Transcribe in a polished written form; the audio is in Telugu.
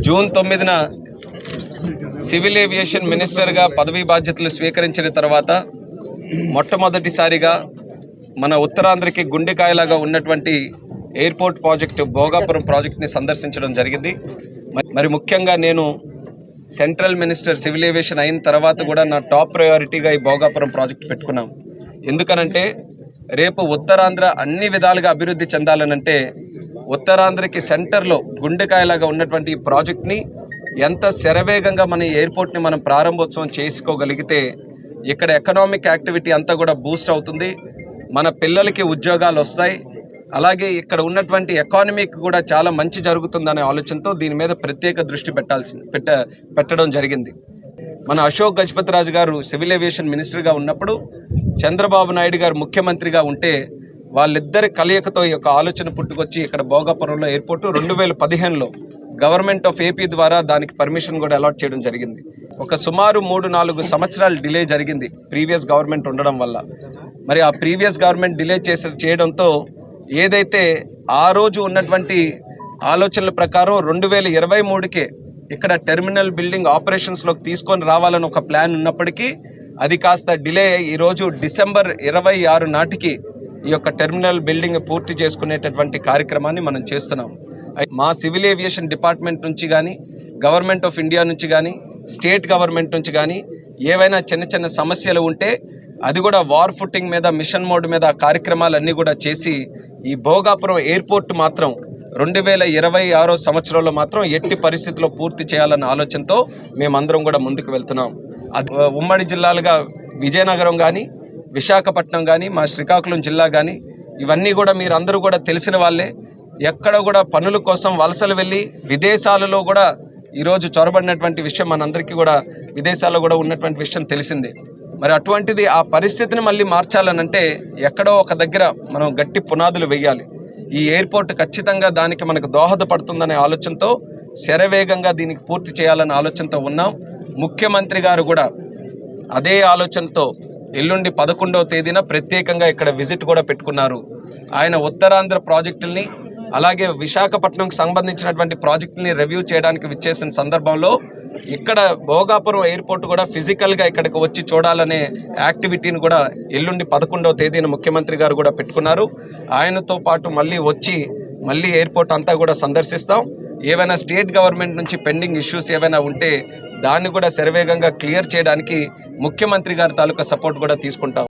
జూన్ 9న సివిల్ ఏవియేషన్ మినిస్టర్గా పదవీ బాధ్యతలు స్వీకరించిన తర్వాత మొట్టమొదటిసారిగా మన ఉత్తరాంధ్రకి గుండెకాయలాగా ఉన్నటువంటి ఎయిర్పోర్ట్ ప్రాజెక్టు భోగాపురం ప్రాజెక్ట్ని సందర్శించడం జరిగింది. మరి ముఖ్యంగా నేను సెంట్రల్ మినిస్టర్ సివిల్ ఏవియేషన్ అయిన తర్వాత కూడా నా టాప్ ప్రయారిటీగా ఈ భోగాపురం ప్రాజెక్ట్ పెట్టుకున్నాం. ఎందుకనంటే రేపు ఉత్తరాంధ్ర అన్ని విధాలుగా అభివృద్ధి చెందాలనంటే ఉత్తరాంధ్రకి సెంటర్లో గుండెకాయలాగా ఉన్నటువంటి ఈ ప్రాజెక్ట్ని ఎంత శరవేగంగా మన ఎయిర్పోర్ట్ని మనం ప్రారంభోత్సవం చేసుకోగలిగితే ఇక్కడ ఎకనామిక్ యాక్టివిటీ అంతా కూడా బూస్ట్ అవుతుంది, మన పిల్లలకి ఉద్యోగాలు వస్తాయి, అలాగే ఇక్కడ ఉన్నటువంటి ఎకానమీకి కూడా చాలా మంచి జరుగుతుందనే ఆలోచనతో దీని మీద ప్రత్యేక దృష్టి పెట్టడం జరిగింది. మన అశోక్ గజపతిరాజు గారు సివిల్ ఏవియేషన్ మినిస్టర్గా ఉన్నప్పుడు చంద్రబాబు నాయుడు గారు ముఖ్యమంత్రిగా ఉంటే వాళ్ళిద్దరి కలయికతో ఈ యొక్క ఆలోచన పుట్టుకొచ్చి ఇక్కడ భోగాపురంలో ఎయిర్పోర్టు 2015లో గవర్నమెంట్ ఆఫ్ ఏపీ ద్వారా దానికి పర్మిషన్ కూడా అలాట్ చేయడం జరిగింది. ఒక సుమారు 3-4 సంవత్సరాలు డిలే జరిగింది ప్రీవియస్ గవర్నమెంట్ ఉండడం వల్ల. మరి ఆ ప్రీవియస్ గవర్నమెంట్ డిలే చేయడంతో ఏదైతే ఆ రోజు ఉన్నటువంటి ఆలోచనల ప్రకారం 2023కే ఇక్కడ టెర్మినల్ బిల్డింగ్ ఆపరేషన్స్లోకి తీసుకొని రావాలని ఒక ప్లాన్ ఉన్నప్పటికీ అది కాస్త డిలే అయ్యి ఈరోజు డిసెంబర్ 26 నాటికి ఈ యొక్క టెర్మినల్ బిల్డింగ్ పూర్తి చేసుకునేటటువంటి కార్యక్రమాన్ని మనం చేస్తున్నాం. మా సివిల్ ఏవియేషన్ డిపార్ట్మెంట్ నుంచి కానీ, గవర్నమెంట్ ఆఫ్ ఇండియా నుంచి కానీ, స్టేట్ గవర్నమెంట్ నుంచి కానీ ఏవైనా చిన్న చిన్న సమస్యలు ఉంటే అది కూడా వార్ ఫుట్టింగ్ మీద, మిషన్ మోడ్ మీద కార్యక్రమాలన్నీ కూడా చేసి ఈ భోగాపురం ఎయిర్పోర్ట్ మాత్రం 2026 సంవత్సరంలో మాత్రం ఎట్టి పరిస్థితిలో పూర్తి చేయాలన్న ఆలోచనతో మేమందరం కూడా ముందుకు వెళ్తున్నాం. అది ఉమ్మడి జిల్లాలుగా విజయనగరం కానీ, విశాఖపట్నం కానీ, మా శ్రీకాకుళం జిల్లా కానీ ఇవన్నీ కూడా మీరు అందరూ కూడా తెలిసిన వాళ్ళే. ఎక్కడ కూడా పనుల కోసం వలసలు వెళ్ళి విదేశాలలో కూడా ఈరోజు చొరబడినటువంటి విషయం మనందరికీ కూడా విదేశాల్లో కూడా ఉన్నటువంటి విషయం తెలిసిందే. మరి అటువంటిది ఆ పరిస్థితిని మళ్ళీ మార్చాలనంటే ఎక్కడో ఒక దగ్గర మనం గట్టి పునాదులు వేయాలి. ఈ ఎయిర్పోర్ట్ ఖచ్చితంగా దానికి మనకు దోహదపడుతుందనే ఆలోచనతో శరవేగంగా దీనికి పూర్తి చేయాలనే ఆలోచనతో ఉన్నాం. ముఖ్యమంత్రి గారు కూడా అదే ఆలోచనతో ఎల్లుండి 11వ తేదీన ప్రత్యేకంగా ఇక్కడ విజిట్ కూడా పెట్టుకున్నారు. ఆయన ఉత్తరాంధ్ర ప్రాజెక్టుల్ని అలాగే విశాఖపట్నంకి సంబంధించినటువంటి ప్రాజెక్టుల్ని రివ్యూ చేయడానికి విచ్చేసిన సందర్భంలో ఇక్కడ భోగాపురం ఎయిర్పోర్ట్ కూడా ఫిజికల్గా ఇక్కడికి వచ్చి చూడాలనే యాక్టివిటీని కూడా ఎల్లుండి 11వ తేదీన ముఖ్యమంత్రి గారు కూడా పెట్టుకున్నారు. ఆయనతో పాటు మళ్ళీ ఎయిర్పోర్ట్ అంతా కూడా సందర్శిస్తాం. ఏవైనా స్టేట్ గవర్నమెంట్ నుంచి పెండింగ్ ఇష్యూస్ ఏవైనా ఉంటే దాన్ని కూడా శరవేగంగా క్లియర్ చేయడానికి ముఖ్యమంత్రి గారి తాలూకా సపోర్ట్ కూడా తీసుకుంటాం.